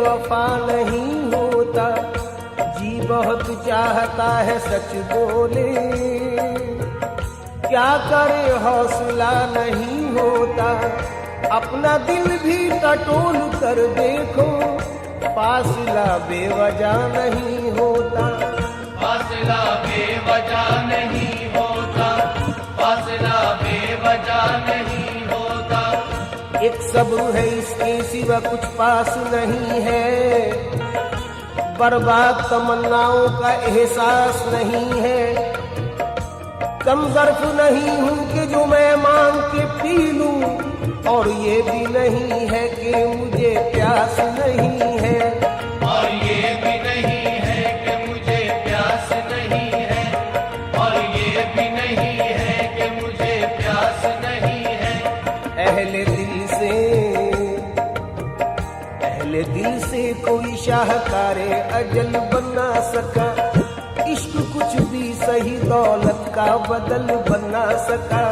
वफा नहीं होता, जी बहुत चाहता है सच बोले, क्या करे हौसला नहीं होता, अपना दिल भी टटोल कर देखो, फासला बेवजह नहीं होता, फासला बेवजह नहीं होता, फासला बेवजह नहीं होता। एक सब्र है इसके सिवा कुछ पास नहीं है, बर्बाद तमन्नाओं का एहसास नहीं है, कम ज़र्फ नहीं हूँ कि जो मैं मांग के पी लूं, और ये भी नहीं है कि मुझे प्यास नहीं है, और ये भी नहीं है कि मुझे प्यास नहीं है, और ये भी नहीं है कि मुझे प्यास नहीं है। अहले दिल से कोई शाहकारे अजल बना सका, इश्क कुछ भी सही दौलत का बदल बना सका,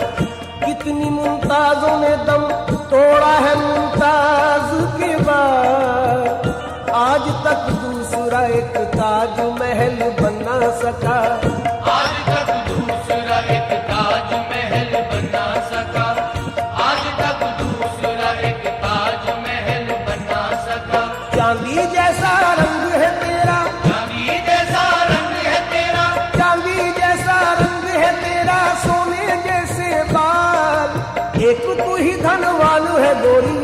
कितनी मुमताजों ने दम तोड़ा है मुमताज के बाद, आज तक दूसरा एक ताज महल बना सका, आज तक दूसरा एक ताज महल बना सका, आज तक दूसरा एक ताज महल बना सका। चांदी जैसा रंग है तेरा, चांदी जैसा रंग है तेरा, चांदी जैसा रंग है तेरा, सोने जैसे बाल, एक तू ही धनवान है गोरी,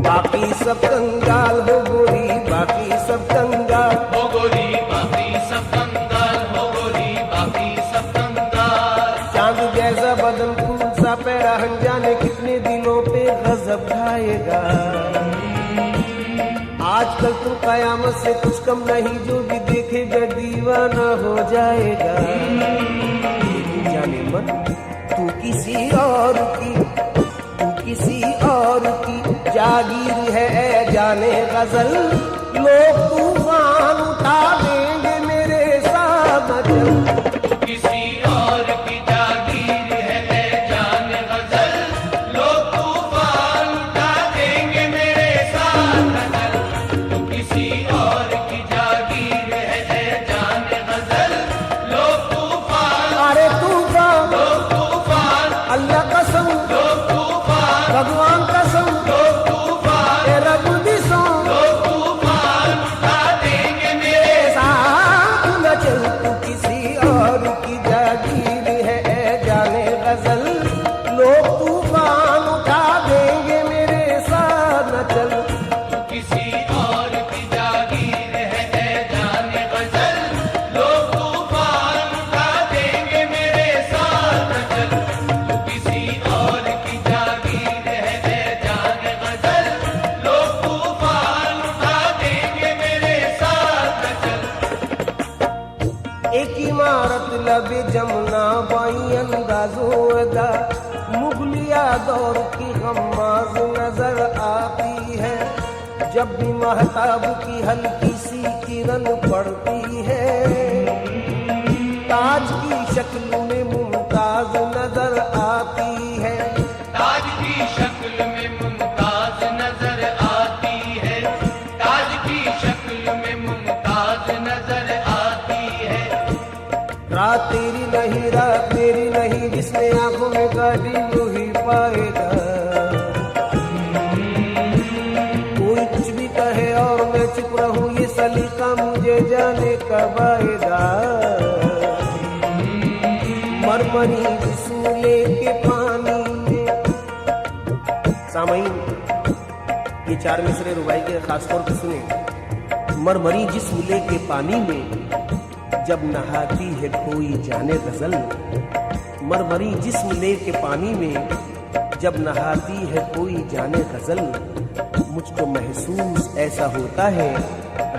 बाकी सब कंगाल हो गोरी, बाकी सब कंगाल हो गोरी, बाकी सब कंगाल हो गोरी, बाकी सब कंगाल। चांद जैसा बदन फूल सा पैरा, जाने कितने दिलों पे गजब ढाएगा, आजकल तू कयामत से कुछ कम नहीं, जो भी देखेगा दीवाना हो जाएगा, जाने मन तू किसी और की, तू किसी और की जागीर है, जाने गजल लोग तूफान उठा देंगे मेरे साथ चल, किसी और की जागीर है जाने गजल, लोग तूफान उठा देंगे मेरे साथ चल, तो किसी और की जागीर है जाने गजल, लोग तूफान, अरे तूफान, लोग तूफान, अल्लाह कसम, लोग तूफान, भगवान कसम, लोग तूफान, तेरा बुदिसों लोग तूफान उठा देंगे मेरे साथ न चल, तू किसी और की जागीर है जाने गजल, लोग तूफान उठा देंगे मेरे साथ न चल, किसी और की जागीर है जाने गजल, लोग तूफान उठा देंगे मेरे साथ चल, किसी और की जागीर है जाने गजल, लोग तूफान उठा देंगे मेरे साथ चल। एक इमारत लबे जमुना बाई अंदाजों अदा, मुगलिया दौर की गम्माज नजर आती है, जब भी महताब की हल्की सी किरण पड़ती है, ताज की शक्ल में मुमताज नजर आती है, ताज की शक्ल में मुमताज नजर आती है, ताज की शक्ल में मुमताज नजर आती है। रात तेरी नहीं, रात मेरी नहीं, जिसने आंखों में गाड़ी वो ही पाएगा, कोई कुछ भी कहे और मैं चुप रहूं, ये सलीका मुझे जाने कब आएगा, मरमरी जिस्म लेके पानी में सामईन, ये 4 मिसरे रुबाई के खासतौर पर सुने। मरमरी जिस्म लेके पानी में जब नहाती है कोई जाने गजल, मरमरी जिस्म लेके पानी में जब नहाती है कोई जाने गजल, मुझको महसूस ऐसा होता है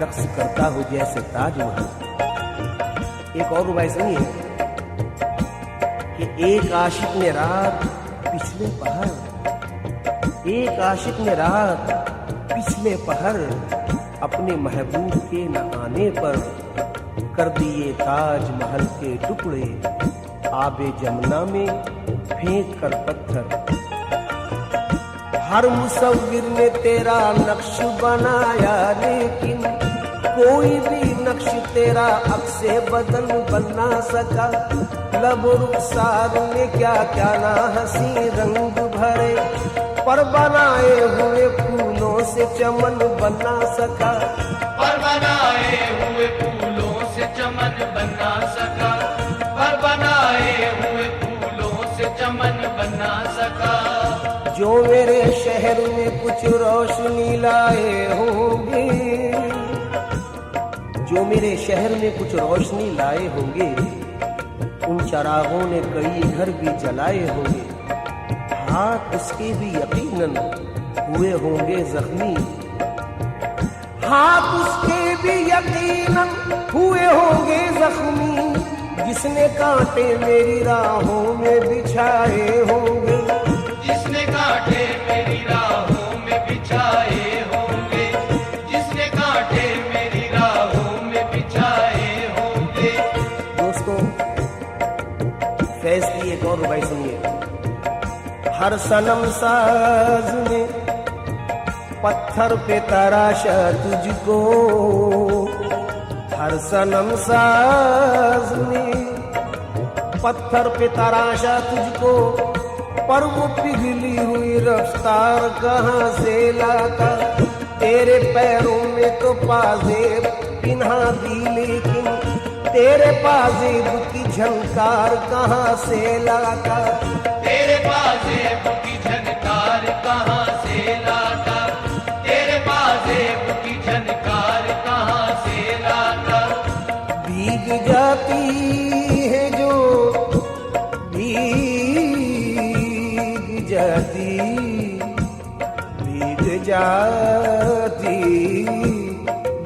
रक्स करता हो जैसे ताजमहल। एक और रुबाई सुनिए कि एक आशिक ने रात पिछले पहर, एक आशिक ने रात पिछले पहर अपने महबूब के न आने पर कर दिए ताजमहल के टुकड़े आबे जमुना में फेंक कर पत्थर। हर मुसव्विर ने तेरा नक्श बनाया लेकिन कोई भी नक्श तेरा अक्से बदन बना सका। लब रुखसार ने क्या क्या ना हंसी रंग भरे, पर बनाए हुए फूलों से चमन बना सका। पर बनाए हुए फूलों से चमन बना सका, पर बनाए हुए फूलों से चमन बना सका। जो मेरे शहर में कुछ रोशनी लाए होंगे, जो मेरे शहर में कुछ रोशनी लाए होंगे, उन चरागों ने कई घर भी जलाए होंगे। हाथ उसके भी यकीनन हुए होंगे जख्मी, हाथ उसके भी यकीनन हुए होंगे जख्मी, जिसने कांटे मेरी राहों में बिछाए होंगे, जिसने कांटे मेरी राहों में बिछाए होंगे, जिसने कांटे मेरी राहों में बिछाए होंगे। दोस्तों, फैज की एक और रुबाई सुनिए। हर सनम साज ने पत्थर पे तराशा तुझको, हर सनम साज ने पत्थर पे तराशा तुझको, पर वो पिघली हुई रफ्तार कहाँ से लाता। तेरे पैरों में तो पाजेब पिन्हा दी लेकिन तेरे पाजेब की झनकार कहाँ से लाता। तेरे पाजेब की झनकार कहाँ से लाता, तेरे पाजेब की झनकार कहाँ से लाता। भीग जाती है जो भीग जाती, भीग जाती,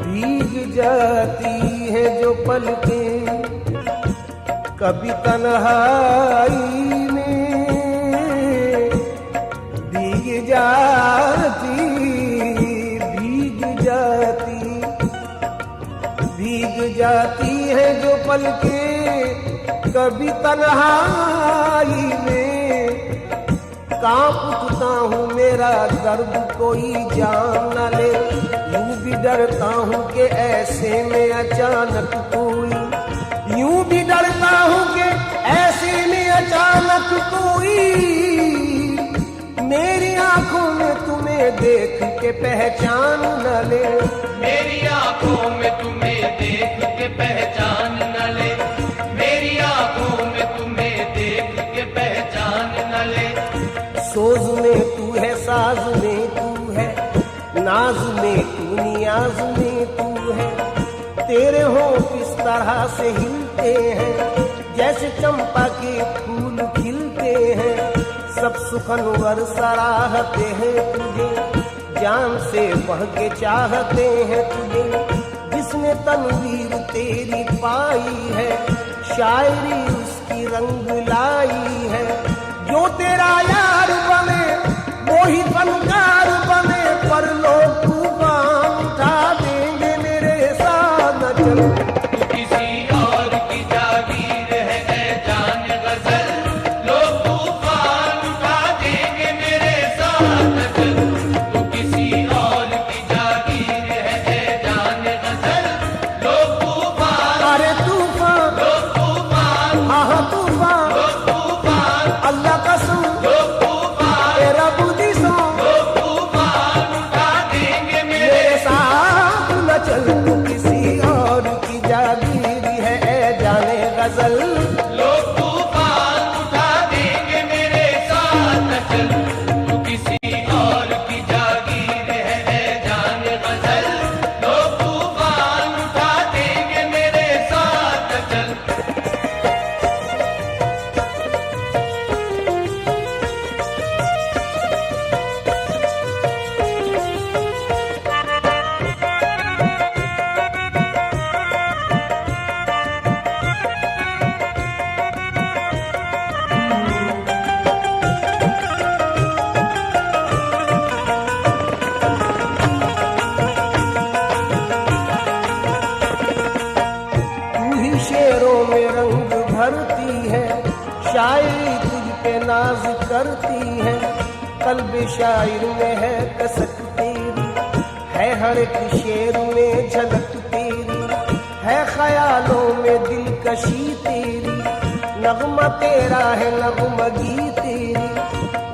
भीग जाती है जो पलकें कभी तन्हाई में, भीग जाती, भीग जाती, भीग जाती है जो पलकें कभी तन्हाई में। कांप उठता हूँ मेरा दर्द कोई जान न ले, यूं भी डरता हूँ कि ऐसे में अचानक कोई, यूं भी डरता हूँ कि ऐसे में अचानक कोई मेरी आंखों में तुम्हें देख के पहचान न ले, मेरी आंखों में तुम्हें देख के पहचान न ले, मेरी आंखों में तुम्हें देख के पहचान न ले। सोज में तू है, साज में तू है, नाज में तू, नियाज में तू है। तेरे होंठ किस तरह से हिलते हैं जैसे चंपा के फूल खिलते हैं। सब सुखनवर सराहते हैं तुझे, जान से बढ़ के चाहते हैं तुझे। जिसने तनवीर तेरी पाई है, शायरी उसकी रंग लाई है। जो तेरा यार बने वो ही फनकार बने, पर लोग तूफान उठा देंगे मेरे साथ न चलो। तू किसी और की जागीर है ऐ जान गजल, लोग तूफान उठा देंगे मेरे साथ चल। तू किसी और की जागीर है ऐ जान गजल, लोग तूफान, अरे तूफान, लोग तूफान, हाँ हाँ तूफान, लोग तूफान, अल्लाह कसम लोग तूफान, तेरा बुद्धि सो लोग तूफान उठा देंगे मेरे मेरे साथ न चल। तू किसी और की जा करती है। कल्ब शायर में है कसक तेरी, है हर एक शेर में झलक तेरी, है ख्यालों में दिलकशी तेरी, नगमा तेरा है नगमगी तेरी।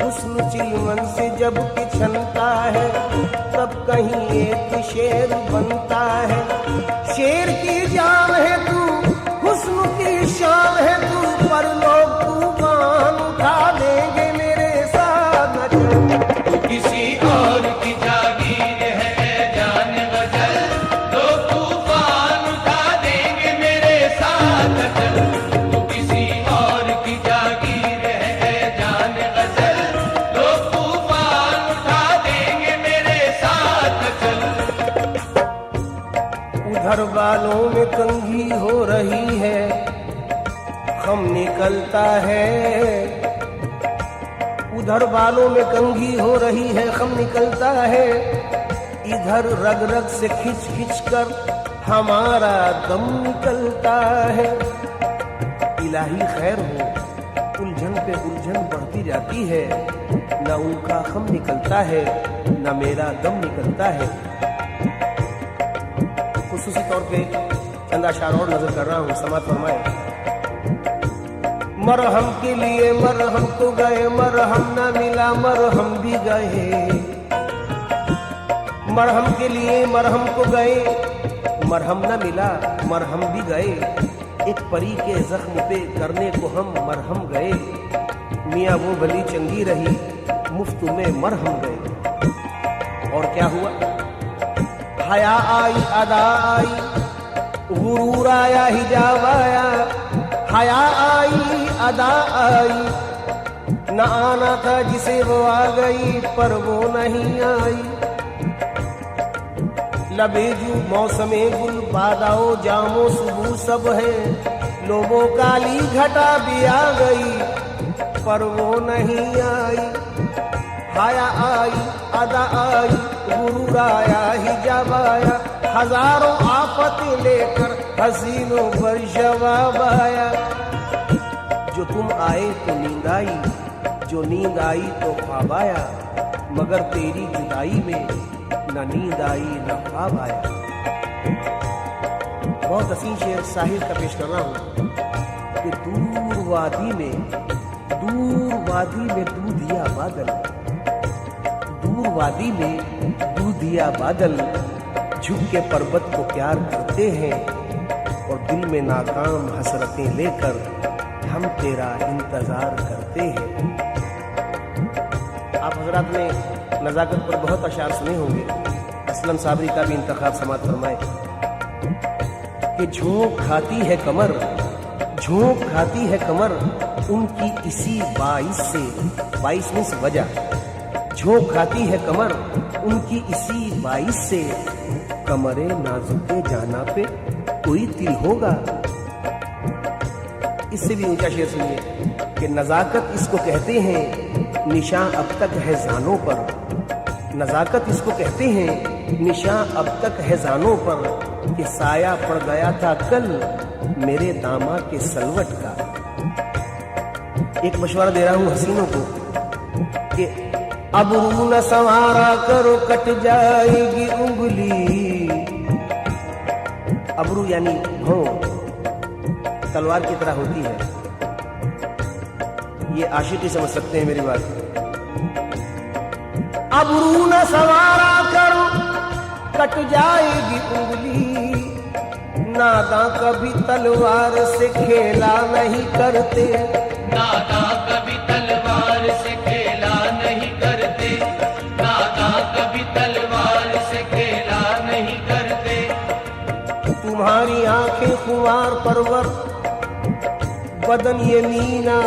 हुस्न चिलमन से जब पिछलता है तब कहीं एक शेर बनता है। शेर की जान है तू, हुस्न की शान है तू, पर लोग तूफान उठा देंगे मेरे साथ न चल। तू किसी और की जागीर है जान गजल, लोग तूफान उठा देंगे मेरे साथ चल। तू किसी और की जागीर है जान गजल, लोग तूफान उठा देंगे मेरे साथ चल। उधर बालों में कंघी हो रही है, खम निकलता है। उधर बालों में कंघी हो रही है, खम निकलता है। इधर रग रग से खिंच खिंच कर हमारा दम निकलता है। इलाही खैर हो, उलझन पे उलझन बढ़ती जाती है। न उनका खम निकलता है न मेरा दम निकलता है। खुसूसी तौर पे चंद अशार और नजर कर रहा हूँ, समात फरमाए। मरहम के लिए मरहम तो गए, मरहम न मिला मरहम भी गए। मरहम के लिए मरहम को गए, मरहम न मिला मरहम भी गए। एक परी के जख्म पे करने को हम मरहम गए। मियाँ वो भली चंगी रही, मुफ्त में मरहम गए। और क्या हुआ? हया आई अदा आई, गुरूर आया हिजाब आया। हया आई अदा आई, न आना था जिसे वो आ गई पर वो नहीं आई। लबेजू मौसमे गुल बादाओ जामो सुबह सब है। लोगों काली घटा भी आ गई पर वो नहीं आई। हया आई अदा आई, गुरूर आया हिजाब आया। हजारों आफतें लेकर हसीनों पर जवाब आया। जो तुम आए तो नींद आई, जो नींद आई तो ख्वाब आया। मगर तेरी जुदाई में न नींद आई न ख्वाब आया। बहुत हसीन शेर साहिर का पेश कर रहा हूँ कि दूर वादी में दूधिया बादल, दूर वादी में दूधिया बादल झुक के पर्वत को प्यार करते हैं। और दिल में नाकाम हसरतें लेकर हम तेरा इंतजार करते हैं। आप हजरात ने नजाकत पर बहुत अशार सुने होंगे। असलम साबरी का भी इंतखाब समात फरमाए कि झोंक खाती है कमर, झोंक खाती है कमर उनकी इसी बाइस से, बाइस मीन्स वजह। झोंक खाती है कमर उनकी इसी बाइस से, कमरे नाजुके जाना पे कोई तिल होगा। इससे भी ऊंचा शेर सुनिए कि नजाकत इसको कहते हैं निशां अब तक है जानों पर। नजाकत इसको कहते हैं निशां अब तक है जानों पर, कि साया पड़ गया था कल मेरे दामा के सलवट का। एक मशवरा दे रहा हूं हसीनों को कि अबरू न संवारा करो कट जाएगी उंगली। अबरू यानी भौं तलवार की तरह होती है। ये आशिकी समझ सकते हैं मेरी बात। अबरू न संवारा करो कट जाएगी उंगली। नादा कभी तलवार से खेला नहीं करते, नादा कभी तलवार से खेला नहीं करते, नादा कभी तलवार से खेला नहीं करते। तुम्हारी आंखें खुमार परवर, बदन ये मीना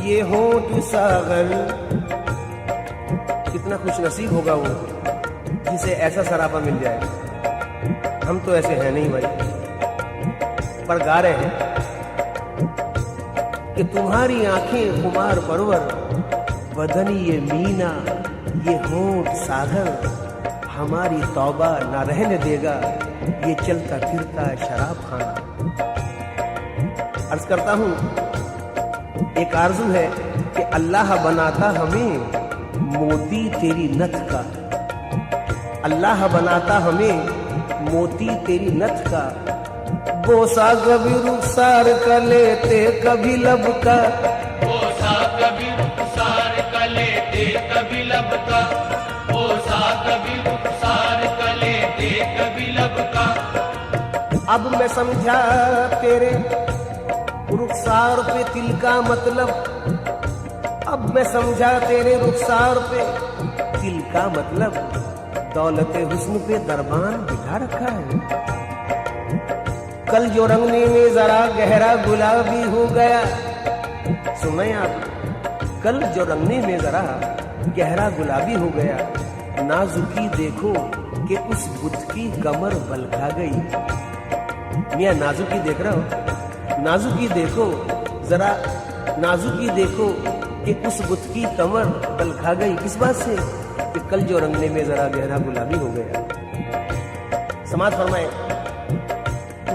ये होंठ सागर। कितना खुश नसीब होगा वो जिसे ऐसा सरापा मिल जाए। हम तो ऐसे हैं नहीं भाई, पर गा रहे हैं कि तुम्हारी आंखें खुमार परवर, बदन ये मीना ये होंठ सागर। हमारी तौबा ना रहने देगा ये चलता फिरता शराब खाना। अर्ज करता हूं एक आरज़ू है कि अल्लाह बनाता हमें मोती तेरी नथ का, अल्लाह बनाता हमें मोती तेरी नथ का। बोसा कभी रुखसार का लेते कभी लब का, बोसा कभी रुखसार का लेते कभी लब का, बोसा कभी रुखसार का लेते कभी लब का। अब मैं समझा तेरे रुखसार पे तिल का मतलब, अब मैं समझा तेरे रुखसार पे तिल का मतलब। दौलत हुस्न पे दरबान बिठा रखा है। कल जो रंगने में जरा गहरा गुलाबी हो गया, सुने आप, कल जो रंगने में जरा गहरा गुलाबी हो गया, नाजुकी देखो कि उस बुत की कमर बल खा गई। मियां नाजुकी देख रहा हो, नाजुकी देखो जरा, नाजुकी देखो कि उस बुत की कमर बल खा गई। किस बात से? कि कल जो रंगने में जरा गहरा गुलाबी हो गया। समाज फरमाए,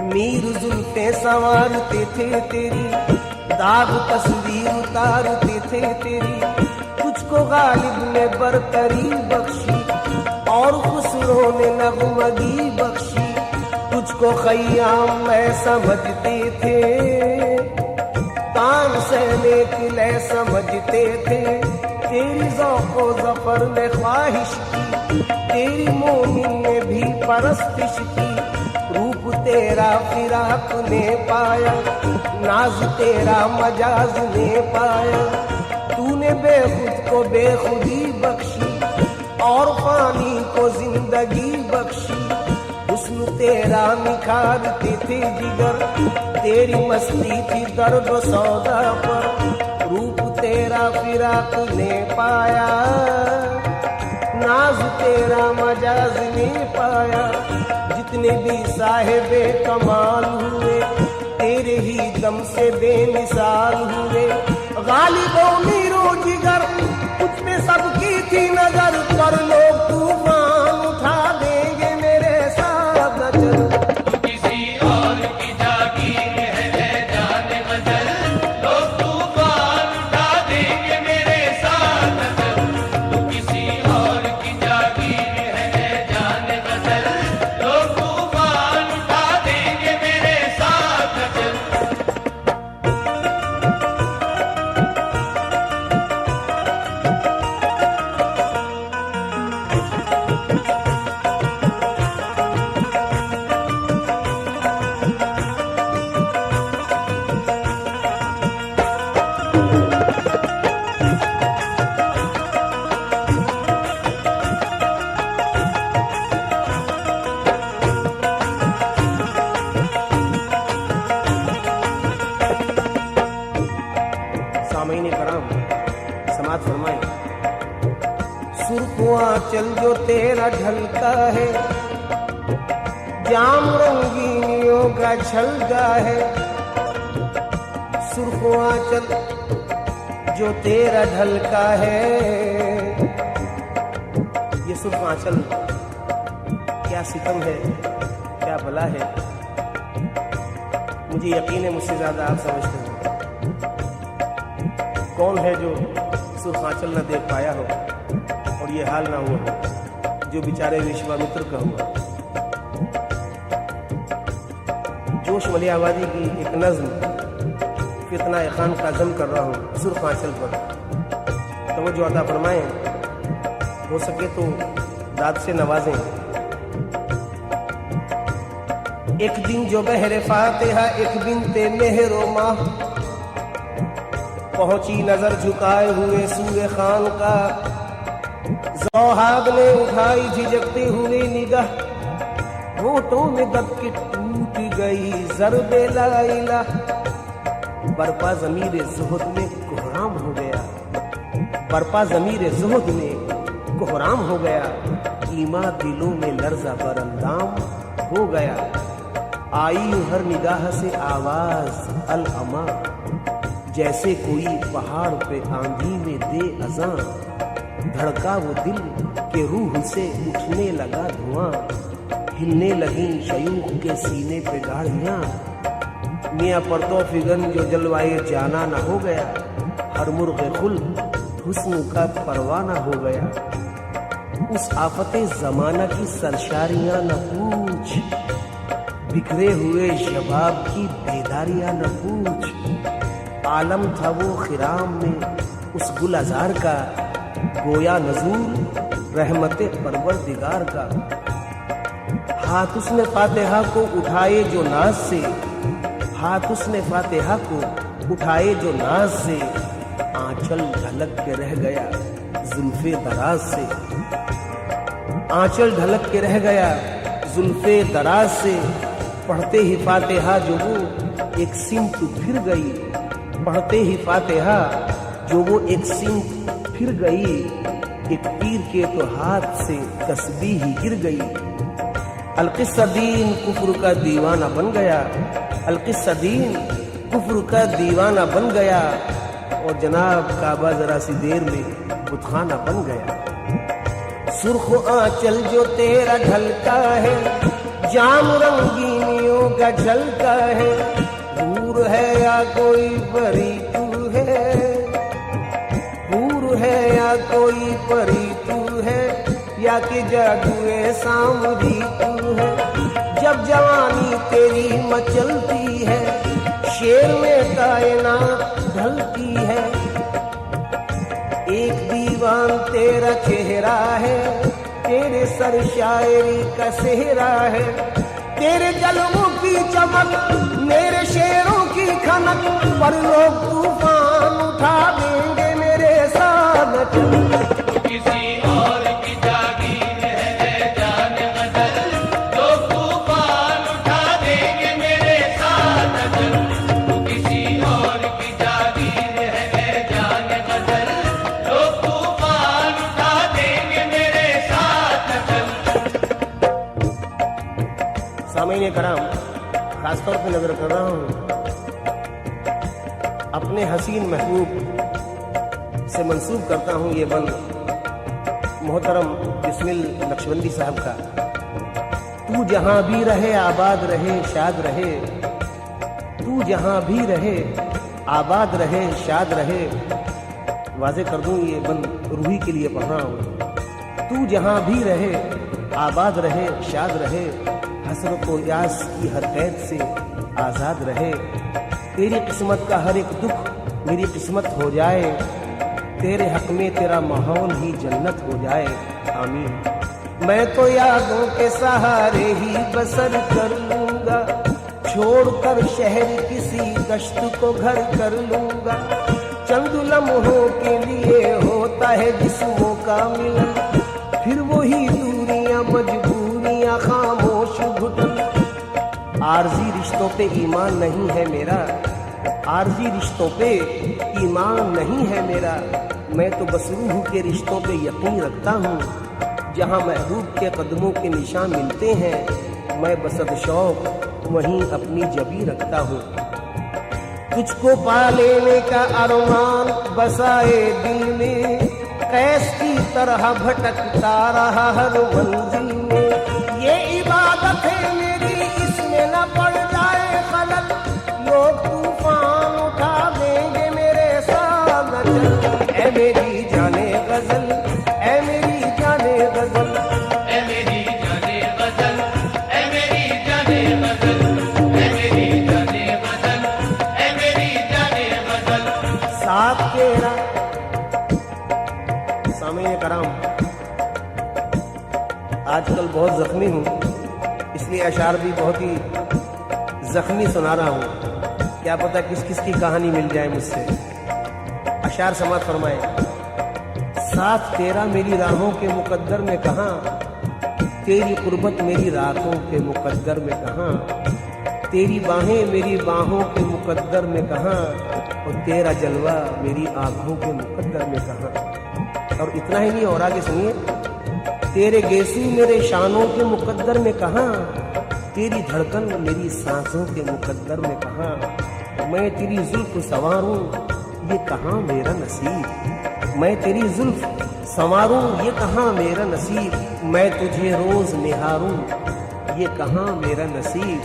मीर जुल्फे संवारते थे तेरी, दाग तस्वीर उतारते थे तेरी, तुझको गालिब ने बरतरी बख्शी और खुसरो ने नगमगी बख्शी। तुझको खय्याम मैं समझते थे, तान सहने किले समझते थे। तेरी ज़ौक़ो ज़फ़र ने ख्वाहिश की, तेरी मोमिन ने भी परस्तिश की। रूप तेरा फिराक ने पाया, नाज तेरा मजाज ने पाया। तूने बेखुद को बेखुदी बख्शी और पानी को जिंदगी बख्शी। हुस्न तेरा निखारते थे जिगर, तेरी मस्ती थी दर्द सौदा पर। रूप तेरा फिराक ने पाया, नाज तेरा मजाज ने पाया। जितने भी साहिबे कमाल हुए, तेरे ही दम से बेमिसाल हुए। गालिबो मीरो जिगर, कुछ में सबकी थी नजर, पर लोग तूफान उठा देंगे मेरे साथ न चल। तू किसी और की जागीर है जाने गजल, लोग तूफान उठा देंगे मेरे साथ न चल। तू किसी और की जागीर है जाने गजल, लोग तूफान उठा देंगे मेरे साथ न चल। सामईन कराम, समाज फरमाए, सुर्खो आंचल जो तेरा ढलका है, जाम रंगीनियों का छलका है। सुर्खो आंचल जो तेरा ढलका है, ये सुर्ख आंचल क्या सितम है, क्या भला है। मुझे यकीन है मुझसे ज्यादा आप समझते हैं। कौन है जो सुर्ख आंचल न देख पाया हो और ये हाल ना हुआ हो जो बेचारे विश्वामित्र का हुआ। जोश वली आबादी की एक नज्म फितना खान का जम कर रहा हूँ सुर्ख आंचल पर, तो वो जो अता फरमाएं, हो सके तो दाद से नवाजें। एक दिन जो बहरे फातिहा एक बिनते मेहरो माह, पहुंची नजर झुकाए हुए सूर्य खान का। ज़ौहाब ने उठाई झिझकते हुए निगाह, होठों में दबके टूट गई ज़र्बे ला इलाह। बरपा ज़मीर ज़ुहद में कोहराम हो गया, बरपा ज़मीर ज़ुहद में कोहराम हो गया। ईमा दिलों में लर्ज़ा बरंदाम हो गया। आई हर निगाह से आवाज अल अमा, जैसे कोई पहाड़ पे आंधी में दे अज़ां। धड़का वो दिल के रूह से उठने लगा धुआं, हिलने लगी शयूख के सीने पे गाड़ियां। मियाँ परतो फिगन जो जलवाए जाना न हो गया, और मुर्ग़े खुल्द हुस्न का परवाना हो गया। उस आफते ज़माना की सरशारियां न पूछ, बिखरे हुए शबाब की बेदारियां न पूछ। आलम था वो खिराम में उस गुल अज़ार का, गोया नज़ूर रहमते परवरदिगार का। हाथ उसने फातिहा को उठाए जो नाज से, हाथ उसने फातिहा को उठाए जो नाज से, आंचल ढलक के रह गया जुल्फे दराज से। आंचल ढलक के रह गया जुल्फे दराज से। पढ़ते ही फातिहा जो वो एक सिमत फिर गई, पढ़ते ही फातिहा जो वो एक सिमत फिर गई। एक तीर के तो हाथ से तस्बीह ही गिर गई। अलकिस्सा दीन कुफ्र का दीवाना बन गया, अलकिस्सा दीन कुफ्र का दीवाना बन गया। और जनाब काबा जरा सी देर में बुतखाना बन गया। सुर्ख आंचल जो तेरा ढलका है, जाम रंगीनियों का झलका है। हूर है या कोई परी तू है, हूर है या कोई परी तू है, या कि जादुए सामरी तू है। जब जवानी तेरी मचलती है, शेर में कायनात ढलती है। एक दीवान तेरा चेहरा है, तेरे सर शायरी का सेहरा है। तेरे जलवों की चमक, मेरे शेरों की खनक, पर लोग तूफान उठा देंगे मेरे साथ। किसी और की जागीर है जान गजल, लोग तूफान उठा देंगे मेरे साथ। किसी और की जागीर है जान गजल, लोग तूफान उठा देंगे मेरे साथ। सामईन कराम, खासतौर पे नजर कर रहा हूँ अपने हसीन महबूब से मंसूब करता हूँ ये बंद मोहतरम बिस्मिल नक्शबंदी साहब का। तू जहाँ भी रहे आबाद रहे शाद रहे, तू जहाँ भी रहे आबाद रहे शाद रहे। वाज़े कर दूँ ये बंद रूही के लिए पढ़ रहा हूँ। तू जहाँ भी रहे आबाद रहे शाद रहे, हसरत व यास की हर कैद से आज़ाद रहे। तेरी किस्मत का हर एक दुख मेरी किस्मत हो जाए, तेरे हक में तेरा माहौल ही जन्नत हो जाए। आमीन। मैं तो यादों के सहारे ही बसर कर लूंगा, छोड़कर शहर किसी कश्त को घर कर लूंगा। चंद लम्हों के लिए होता है जिस्मों का मिलन, फिर वही दूरियां मजबूरियां खामोश घुटन। आरजी रिश्तों पे ईमान नहीं है मेरा, आरजी रिश्तों पे ईमान नहीं है मेरा। मैं तो बस रूह के रिश्तों पे यकीन रखता हूँ, जहाँ महबूब के कदमों के निशान मिलते हैं। मैं बसद शौक वहीं अपनी जबी रखता हूँ। तुझको पा लेने का अरमान बसाए दिल में, कैस की तरह भटकता रहा हर मंजिल में। ये इबादत है मेरी, इसमें न पड़ जाए खलल, लोग तूफान उठा देंगे मेरे साथ। ऐ मेरी जाने गजल, ऐ मेरी जाने गजल, ऐ मेरी जाने गजल, ऐ मेरी जाने गजल, ऐ मेरी जाने गजल, ऐ मेरी जाने गजल। साथ तेरा। सामईन कराम, आजकल बहुत जख्मी हूँ, इसलिए अशार भी बहुत ही जख्मी सुना रहा हूँ। क्या पता किस किस की कहानी मिल जाए मुझसे। अशार समात फरमाए। साथ तेरा मेरी राहों के मुकद्दर में कहाँ, तेरी कुर्बत मेरी रातों के मुकद्दर में कहाँ। तेरी बाहें मेरी बाहों के मुकद्दर में कहाँ, और तेरा जलवा मेरी आंखों के मुकद्दर में कहाँ। और इतना ही नहीं, और आगे सुनिए। तेरे गेसू मेरे शानों के मुकद्दर में कहाँ, तेरी धड़कन मेरी सांसों के मुकद्दर में कहाँ। मैं तेरी जुल्फ संवारूं ये कहाँ मेरा नसीब, मैं तेरी जुल्फ संवारूं ये कहाँ मेरा नसीब। मैं तुझे रोज निहारूं ये कहाँ मेरा नसीब।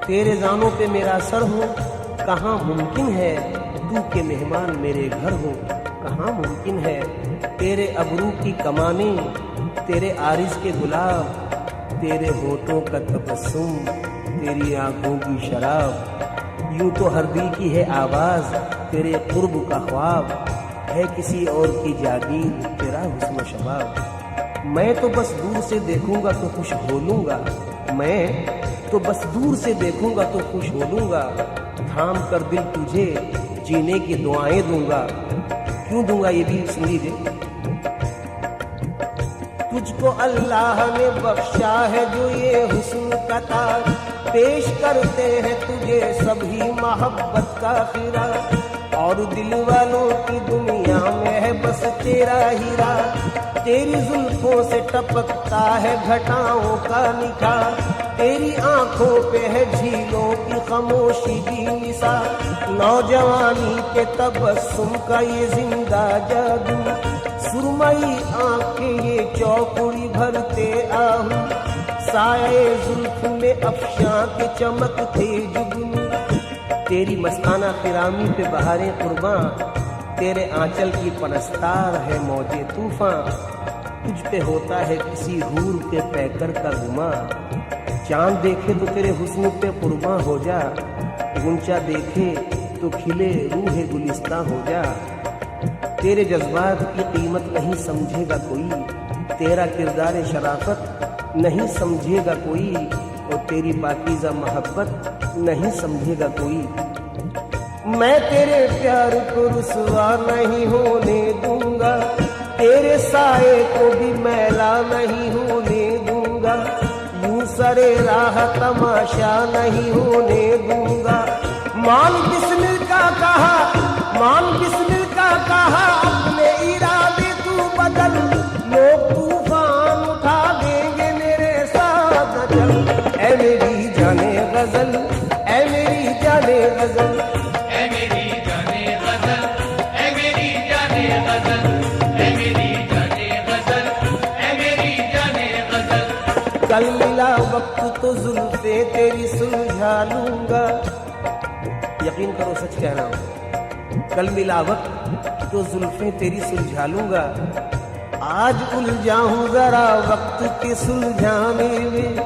तेरे जानों पे मेरा सर हो कहाँ मुमकिन है, तू के मेहमान मेरे घर हो, कहाँ मुमकिन है तेरे अबरू की कमानी, तेरे आरिस के गुलाब, तेरे होठों का तबस्सुम, तेरी आंखों की शराब। यूं तो हर दिल की है आवाज तेरे कुर्ब का ख्वाब, है किसी और की जागीर तेरा हुस्न शबाब। मैं तो बस दूर से देखूंगा तो खुश हो लूंगा, मैं तो बस दूर से देखूंगा तो खुश हो लूंगा। थाम कर दिल तुझे जीने की दुआएं दूंगा। क्यों दूंगा ये भी सुन लीजिए। तुझको अल्लाह ने बख्शा है जो ये हुस्न का ताज, पेश करते हैं तुझे सभी मोहब्बत का खीरा, और दिल वालों की दुनिया में है बस तेरा हीरा। तेरी जुल्फों से टपकता है घटाओं का निखार, तेरी आंखों पे है झीलों की खामोशी की निसार। नौजवानी के तबस्सुम का ये जिंदा जादू, सुरमई आंखें ये चौकुड़ी भरते आहू, साये जुल्फ में अफशां के चमकते जुगनू। तेरी मस्ताना फिरामी पे बहारें कुर्बां, तेरे आंचल की परस्तार है मौजे तूफान। तुझ पे होता है किसी हूर के पैकर का गुमा, चांद देखे तो तेरे हुस्न पे कुर्बां हो जा, गुंचा देखे तो खिले रूह गुलिस्तां हो जा। तेरे जज्बात की कीमत नहीं समझेगा कोई, तेरा किरदार शराफत नहीं समझेगा कोई, और तेरी पाकीज़ा मोहब्बत नहीं समझेगा कोई। मैं तेरे प्यार को रुसवा नहीं होने दूंगा, तेरे साए को भी मैला नहीं होने दूंगा। यूं सरे राह तमाशा नहीं होने दूंगा। मान बिस्मिल का कहा, मान बिस्मिल का कहा, अपने इरादे तू बदल, लोग तूफान उठा देंगे मेरे साथ न चल। ऐ मेरी जाने गजल, ऐ मेरी जाने गजल, ऐ मेरी जाने गजल, ऐ मेरी जाने गजल, ऐ मेरी जाने गजल, ऐ मेरी जाने गजल। कल मिला वक्त तो जुल्फे तेरी सुलझा लूंगा, यकीन करो सच कह रहा हूं। कल मिला वक्त तो जुल्फे तेरी सुलझा लूंगा, आज उलझाऊं जरा वक्त के सुलझाने में,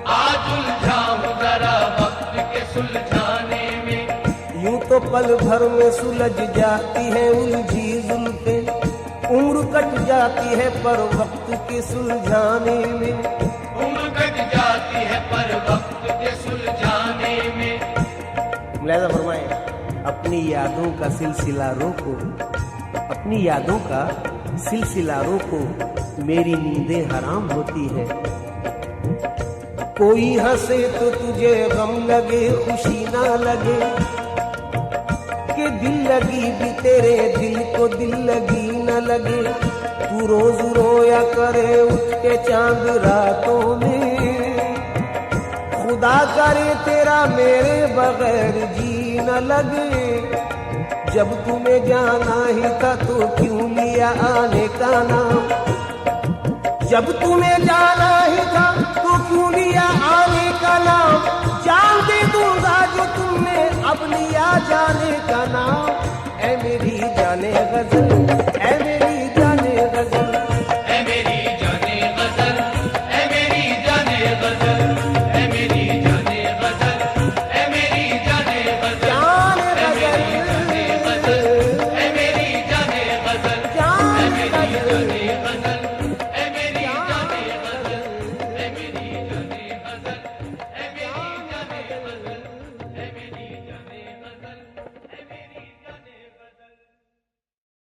आज उलझाऊं जरा वक्त के सुलझाने में। यूं तो पल भर में सुलझ जाती है उलझी जुल्फे, उम्र कट जाती है पर वक्त के सुलझाने में। उम्र कट जाती है पर वक्त के सुलझाने में। मुलाहिजा फरमाए, अपनी यादों का सिलसिला रोको, अपनी यादों का सिलसिला रोको, मेरी नींदें हराम होती है। कोई हंसे तो तुझे गम लगे खुशी ना लगे, कि दिल लगी भी तेरे दिल को दिल लगी न लगे। तू रोज रोया करे उठ के चांद रातों में, खुदा करे तेरा मेरे बगैर जी न लगे। जब तुम्हें जाना ही था तो क्यों लिया आने का नाम, जब तुम्हें जाना ही था तो क्यों लिया आने का नाम। जान दे दूंगा जो तुमने अब लिया जाने का नाम। ऐ मेरी जाने गजल,